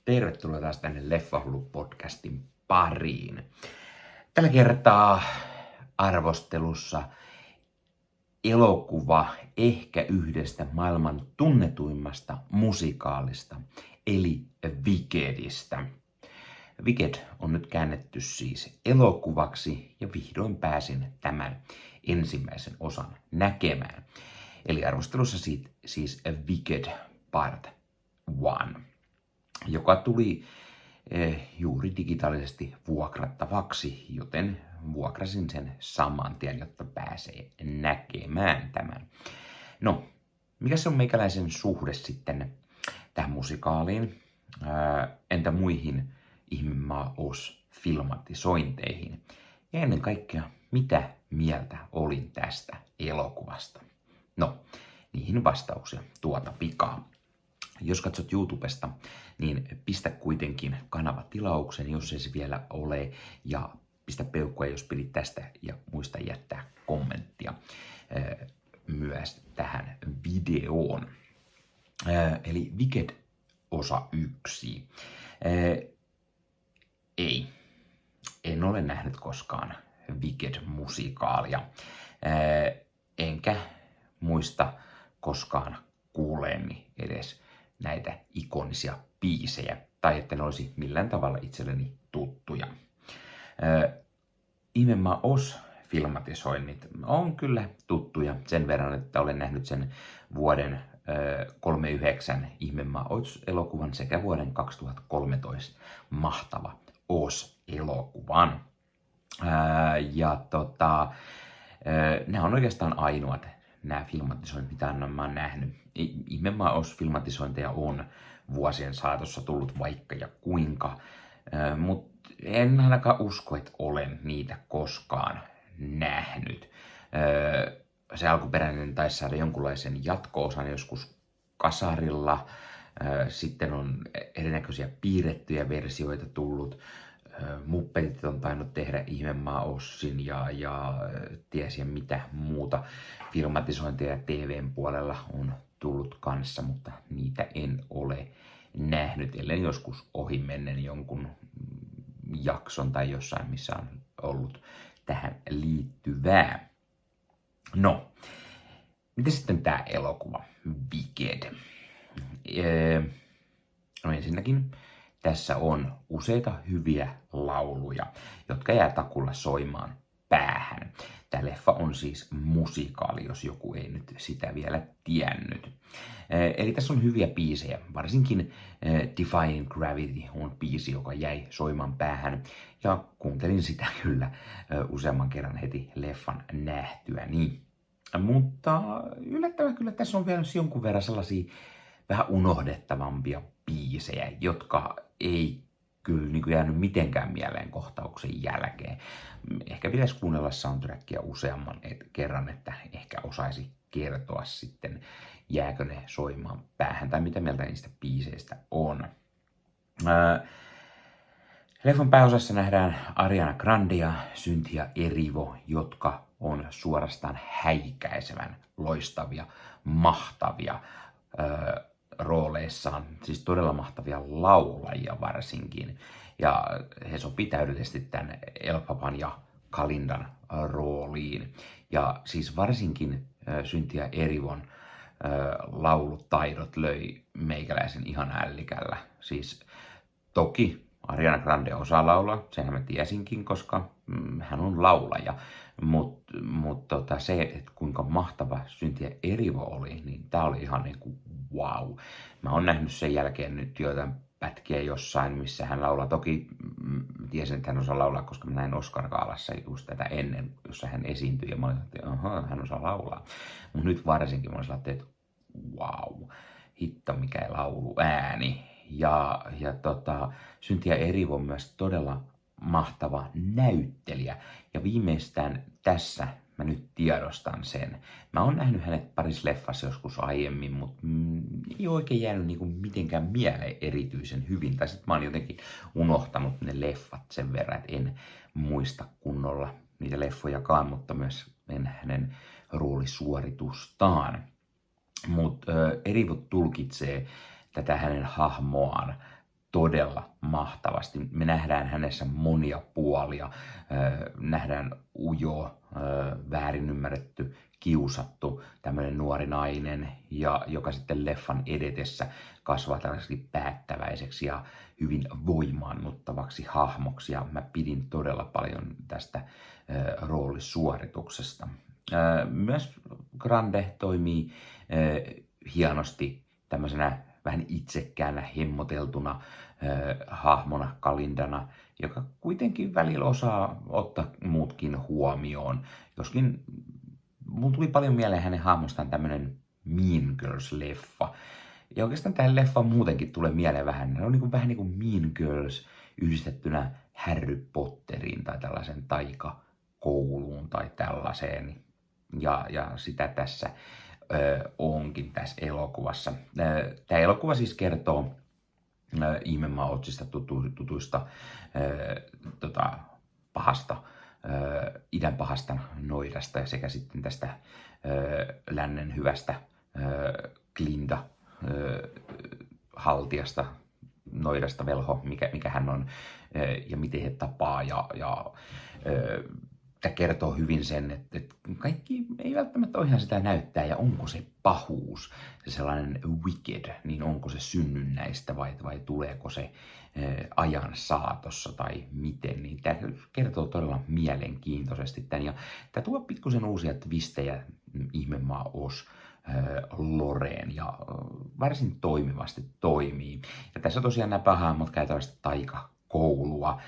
Tervetuloa taas tänne Leffahullu-podcastin pariin. Tällä kertaa arvostelussa elokuva ehkä yhdestä maailman tunnetuimmasta musikaalista, eli Wickedistä. Wicked on nyt käännetty siis elokuvaksi ja vihdoin pääsin tämän ensimmäisen osan näkemään. Eli arvostelussa siis Wicked Part 1, joka tuli juuri digitaalisesti vuokrattavaksi, joten vuokrasin sen saman tien, jotta pääsee näkemään tämän. No, mikä se on meikäläisen suhde sitten tähän musikaaliin? Entä muihin Ihmemaa Oz-filmatisointeihin? Ja ennen kaikkea, mitä mieltä olin tästä elokuvasta? No, niihin vastauksia tuota pikaa. Jos katsot YouTubesta, niin pistä kuitenkin kanava tilaukseen, jos ei se vielä ole, ja pistä peukkua, jos pidit tästä, ja muista jättää kommenttia myös tähän videoon. Eli Wicked osa 1. En ole nähnyt koskaan Wicked-musikaalia, enkä muista koskaan kuuleeni edes näitä ikonisia biisejä, tai että ne olisi millään tavalla itselleni tuttuja. Ihmemaa Oz-filmatisoinnit on kyllä tuttuja sen verran, että olen nähnyt sen vuoden 1939 Ihmemaa Oz-elokuvan sekä vuoden 2013 mahtava Oz-elokuvan. Nämä on oikeastaan ainoat nämä filmatisoinnit, mitä mä oon nähnyt. Ihmemaa Oz-filmatisointeja on vuosien saatossa tullut vaikka ja kuinka, mutta en ainakaan usko, että olen niitä koskaan nähnyt. Se alkuperäinen taisi saada jonkunlaisen jatko-osan joskus kasarilla. Sitten on erinäköisiä piirrettyjä versioita tullut. Muppetit on tainnut tehdä Ihmemaa Ozin ja tiesin mitä muuta filmatisointia TVn puolella on tullut kanssa, mutta niitä en ole nähnyt, ellen joskus ohimennen jonkun jakson tai jossain, missä on ollut tähän liittyvää. No, mitä sitten tämä elokuva Wicked? No ensinnäkin tässä on useita hyviä lauluja, jotka jää takulla soimaan päähän. Tämä leffa on siis musikaali, jos joku ei nyt sitä vielä tiennyt. Eli tässä on hyviä biisejä, varsinkin Defying Gravity on biisi, joka jäi soimaan päähän. Ja kuuntelin sitä kyllä useamman kerran heti leffan nähtyäni. Mutta yllättävän kyllä tässä on vielä jonkun verran sellaisia vähän unohdettavampia biisejä, jotka ei kyllä niin kuin jäänyt mitenkään mieleen kohtauksen jälkeen. Ehkä pitäisi kuunnella soundtrackia useamman kerran, että ehkä osaisi kertoa sitten, jääkö ne soimaan päähän tai mitä mieltä niistä biiseistä on. Leffan pääosassa nähdään Ariana Grande ja Cynthia Erivo, jotka on suorastaan häikäisevän loistavia, mahtavia rooleissaan, siis todella mahtavia laulajia varsinkin. Ja he sopii täydellisesti tämän Elpapan ja Kalindan rooliin. Ja siis varsinkin Cynthia Erivon laulutaidot löi meikäläisen ihan ällikällä. Siis toki Ariana Grande osaa laulaa, senhän mä tiesinkin, koska hän on laulaja. Mutta se, että kuinka mahtava Cynthia Erivo oli, niin tää oli ihan niin kuin wow. Mä oon nähnyt sen jälkeen nyt joitain pätkiä jossain, missä hän laulaa. Toki tiesin, että hän osaa laulaa, koska mä näin Oscar-gaalassa just tätä ennen, jossa hän esiintyi. Ja mä olin, että hän osaa laulaa. Mutta nyt varsinkin mä olin että wow, hitto mikä laulu ääni. Ja Cynthia Erivo on myös todella mahtava näyttelijä. Ja viimeistään tässä mä nyt tiedostan sen. Mä oon nähnyt hänet parissa leffassa joskus aiemmin, mutta ei oikein jäänyt niinku mitenkään mieleen erityisen hyvin. Tai sitten mä oon jotenkin unohtanut ne leffat sen verran, että en muista kunnolla niitä leffojakaan, mutta myös en hänen roolisuoritustaan. Mutta Erivo tulkitsee tätä hänen hahmoaan todella mahtavasti. Me nähdään hänessä monia puolia. Nähdään ujo, väärin ymmärretty, kiusattu, tämmöinen nuori nainen, ja joka sitten leffan edetessä kasvaa tällaiseksi päättäväiseksi ja hyvin voimaannuttavaksi hahmoksi. Ja mä pidin todella paljon tästä roolisuorituksesta. Myös Grande toimii hienosti tämmöisenä vähän itsekkäänä, hemmoteltuna hahmona, Kalindana, joka kuitenkin välillä osaa ottaa muutkin huomioon. Joskin mun tuli paljon mieleen hänen hahmostaan tämmönen Mean Girls-leffa. Ja oikeastaan tähän leffaan muutenkin tulee mieleen vähän, ne on niin vähän niin kuin Mean Girls yhdistettynä Harry Potteriin tai tällaisen taikakouluun tai tällaiseen. Ja sitä tässä onkin tässä elokuvassa. Tämä elokuva siis kertoo Ihmemaa Otsista tutuista pahasta, idän pahasta noidasta ja sekä sitten tästä lännen hyvästä Glinda haltijasta, noidasta velho, mikä hän on ja miten he tapaa tämä kertoo hyvin sen, että kaikki ei välttämättä ole ihan sitä näyttää, ja onko se pahuus, se sellainen wicked, niin onko se synnynnäistä vai tuleeko se ajan saatossa tai miten, niin tämä kertoo todella mielenkiintoisesti tämän, ja tämä tuo pikkusen uusia twistejä Ihmemaa Oz loreen ja varsin toimivasti toimii. Ja tässä tosiaan nämä päähahmot käy tällaista taikakoulua,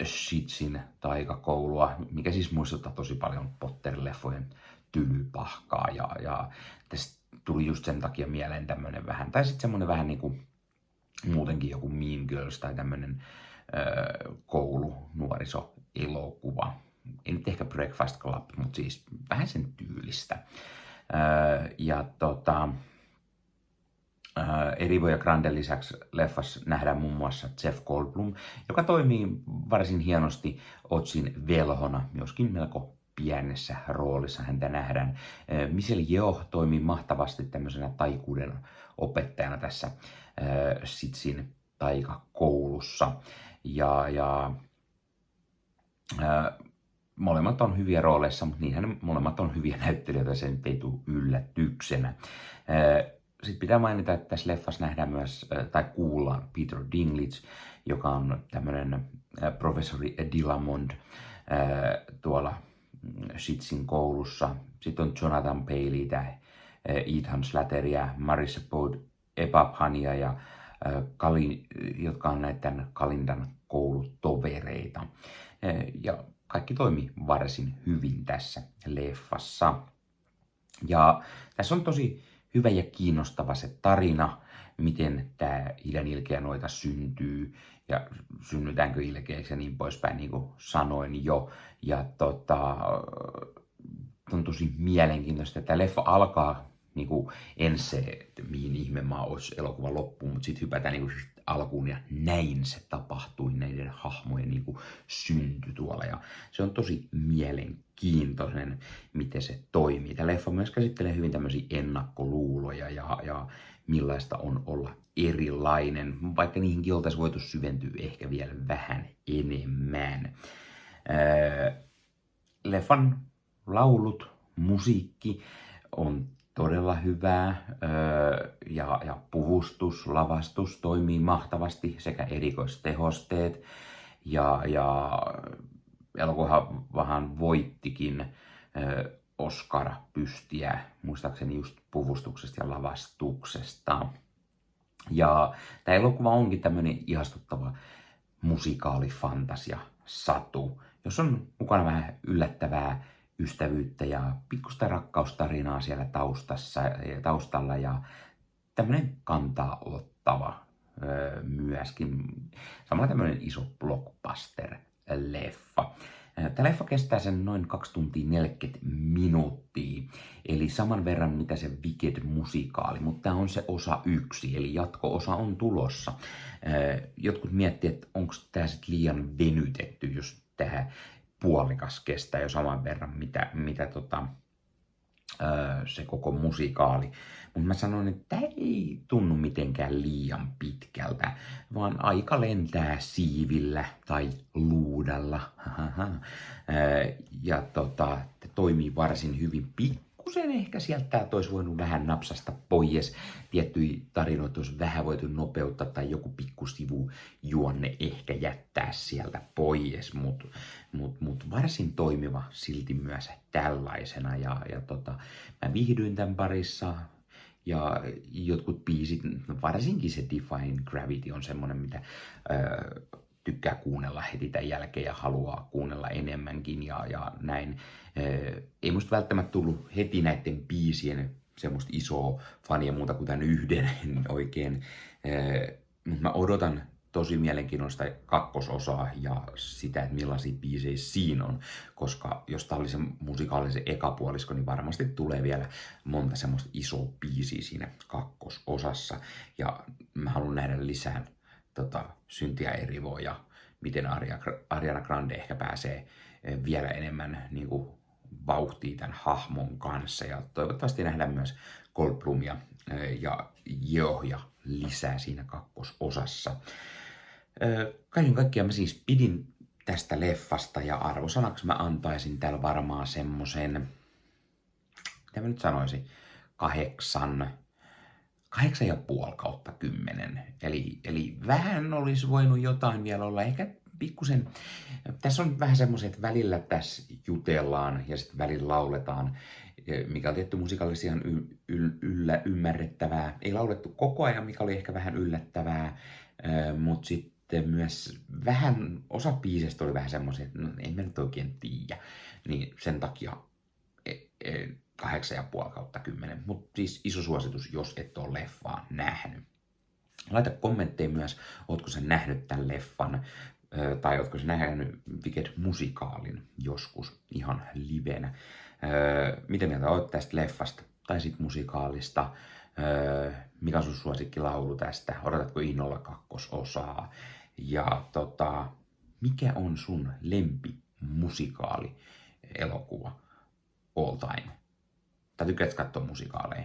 Shitsin taikakoulua, mikä siis muistuttaa tosi paljon Potter-leffojen tylypahkaa, ja tästä tuli just sen takia mieleen tämmönen vähän, tai sitten semmonen vähän niinku muutenkin joku Mean Girls tai tämmönen koulu-nuoriso-elokuva. Ei nyt ehkä Breakfast Club, mutta siis vähän sen tyylistä. Erivo ja Granden lisäksi leffassa nähdään muun muassa Jeff Goldblum, joka toimii varsin hienosti Ozin velhona, joskin melko pienessä roolissa häntä nähdään. Michelle Yeoh toimii mahtavasti tämmöisenä taikuuden opettajana tässä Sitsin taikakoulussa. Molemmat on hyviä rooleissa, mutta niinhän molemmat on hyviä näyttelijöitä, se nyt ei tule yllätyksenä. Sitten pitää mainita, että tässä leffassa nähdään myös, tai kuullaan Peter Dinklage, joka on tämmöinen professori Dilamond tuolla Shitsin koulussa. Sitten on Jonathan Bailey, Ethan Slatteria, Marissa Epapania ja jotka on näiden Kalindan koulutovereita. Ja kaikki toimii varsin hyvin tässä leffassa. Ja tässä on tosi hyvä ja kiinnostava se tarina, miten tämä idän ilkeä noita syntyy ja synnytäänkö ilkeäksi ja niin poispäin, niin kuin sanoin jo. Ja on tosi mielenkiintoista. Tämä leffa alkaa niin kuin ensin se, että mihin Ihmemaa Oz elokuva loppuu, mutta sitten hypätään niin kuin alkuun ja näin se tapahtui, näiden hahmojen niin kuin synty tuolla. Ja se on tosi mielenkiintoinen, miten se toimii. Tämä leffa myös käsittelee hyvin tämmöisiä ennakkoluuloja ja millaista on olla erilainen, vaikka niihinkin oltaisiin voitu syventyä ehkä vielä vähän enemmän. Leffan laulut, musiikki on todella hyvää ja puvustus, lavastus toimii mahtavasti sekä erikoistehosteet ja elokuvahan voittikin Oscar-pystiä muistaakseni just puvustuksesta ja lavastuksesta. Ja tämä elokuva onkin tämmöinen ihastuttava musikaalifantasia satu, jos on mukana vähän yllättävää ystävyyttä ja pikkusta rakkaustarinaa siellä taustalla ja tämmöinen kantaa ottava myöskin. Samalla tämmöinen iso blockbuster-leffa. Tämä leffa kestää sen noin 2 tuntia 40 minuuttia, eli saman verran mitä se Wicked-musikaali, mutta tämä on se osa 1, eli jatko-osa on tulossa. Jotkut miettii, että onko tämä sitten liian venytetty, jos tähän puolikas kestää jo saman verran, mitä se koko musikaali. Mutta mä sanoin, että tämä ei tunnu mitenkään liian pitkältä, vaan aika lentää siivillä tai luudalla. Ja toimii varsin hyvin. Pikkusen ehkä sieltä täältä olisi voinut vähän napsasta pois. Tiettyjä tarinoita olisi vähän voitu nopeuttaa tai joku pikkusivu juonne ehkä jättää sieltä pois, mut varsin toimiva silti myös tällaisena. Mä viihdyin tämän parissa. Ja jotkut biisit, varsinkin se Defying Gravity on semmonen, mitä tykkää kuunnella heti tämän jälkeen ja haluaa kuunnella enemmänkin ja näin. Ei musta välttämättä tullut heti näiden biisien semmoista isoa fania muuta kuin tämän yhden oikein. Mutta mä odotan tosi mielenkiinnosta kakkososaa ja sitä, että millaisia biisejä siinä on, koska jos tää oli se musikaalisen ekapuolisko, niin varmasti tulee vielä monta semmoista isoa biisiä siinä kakkososassa. Ja mä haluan nähdä lisää Syntiä Erivoa ja miten Ariana Grande ehkä pääsee vielä enemmän niin kuin vauhtia tämän hahmon kanssa. Ja toivottavasti nähdään myös Goldblumia ja Yeohia lisää siinä kakkososassa. Kaiken kaikkiaan mä siis pidin tästä leffasta ja arvosanaksi mä antaisin täällä varmaan semmosen, mitä mä nyt sanoisin, 8,5/10. Eli vähän olisi voinut jotain vielä olla, ehkä pikkusen, tässä on vähän semmoiset, että välillä tässä jutellaan ja sitten välillä lauletaan, mikä on tietty musikaalisesti ihan ymmärrettävää. Ei laulettu koko ajan, mikä oli ehkä vähän yllättävää, mutta sitten myös vähän, osa biisestä oli vähän semmoisia, että no, en mä nyt oikein tiedä, niin sen takia 8,5/10. Mutta siis iso suositus, jos et ole leffaa nähnyt. Laita kommentteja myös, ootko sä nähnyt tämän leffan, tai ootko sä nähnyt Wicked-musikaalin joskus ihan livenä. Miten mieltä oot tästä leffasta tai sit musikaalista? Mikä on sun suosikkilaulu tästä? Odotatko innolla kakkososaa? Ja mikä on sun lempimusikaali elokuva all time? Tai tykkäät katsoa musikaaleja?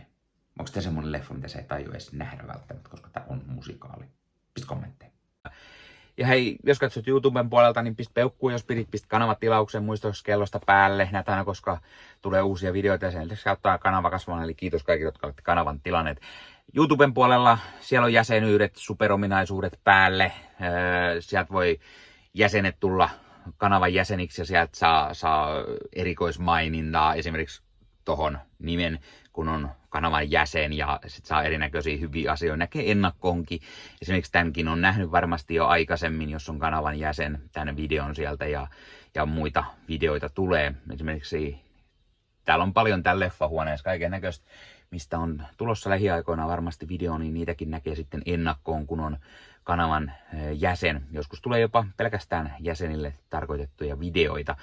Onko tämä semmonen leffa, mitä sä et tajua edes nähdä välttämättä, koska tää on musikaali? Pistä kommentteja. Ja hei, jos katsot YouTuben puolelta, niin pistä peukkuun, jos pistä kanavatilauksen muistokellosta päälle näitä aina, koska tulee uusia videoita ja sen lisäksi auttaa kanava kasvamaan. Eli kiitos kaikille, jotka olette kanavan tilanneet. YouTuben puolella siellä on jäsenyydet, superominaisuudet päälle. Sieltä voi jäsenet tulla kanavan jäseniksi ja sieltä saa erikoismainintaa esimerkiksi tohon nimen, kun on kanavan jäsen ja sit saa erinäköisiä hyviä asioita. Näkee ennakkoonkin. Esimerkiksi tämänkin on nähnyt varmasti jo aikaisemmin, jos on kanavan jäsen, tämän videon sieltä ja muita videoita tulee. Esimerkiksi täällä on paljon täällä leffahuoneessa kaiken näköistä, mistä on tulossa lähiaikoina varmasti video, niin niitäkin näkee sitten ennakkoon, kun on kanavan jäsen. Joskus tulee jopa pelkästään jäsenille tarkoitettuja videoita.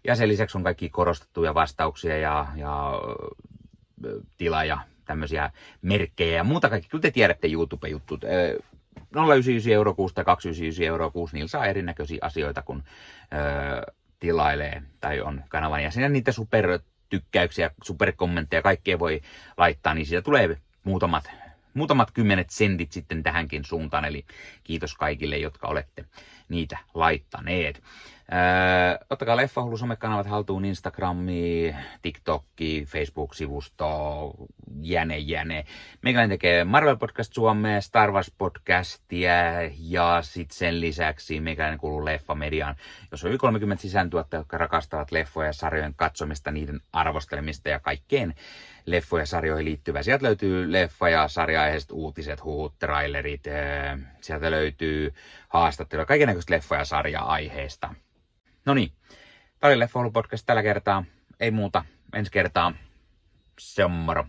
Ja sen lisäksi on kaikki korostettuja vastauksia ja tila ja tämmöisiä merkkejä ja muuta kaikki. Kyllä te tiedätte YouTube-juttut. 0,99 € kuussa tai 2,99 € kuussa, niillä saa erinäköisiä asioita, kun tilailee tai on kanavan jäsen. Ja niitä supertykkäyksiä, superkommentteja, kaikkea voi laittaa, niin siitä tulee muutamat 10 sentit sitten tähänkin suuntaan. Eli kiitos kaikille, jotka olette niitä laittaneet. Ottakaa Leffahullu somekanavat haltuun, Instagrami, TikTokki, Facebook-sivusto, jäne. Meikäläinen tekee Marvel Podcast Suomea, Star Wars Podcastia ja sitten sen lisäksi meikäläinen kuuluu Leffamediaan, jos on yli 30 sisäntuottajia, jotka rakastavat leffoja ja sarjojen katsomista, niiden arvostelemista ja kaikkeen leffoja ja sarjoihin liittyvää. Sieltä löytyy leffa- ja sarja-aiheiset uutiset, huhut, trailerit, sieltä löytyy haastatteluja, kaikennäköistä leffa- ja sarja-aiheista. No niin, tämä oli Leffahullu podcast tällä kertaa. Ei muuta, ensi kertaa. Se on moro.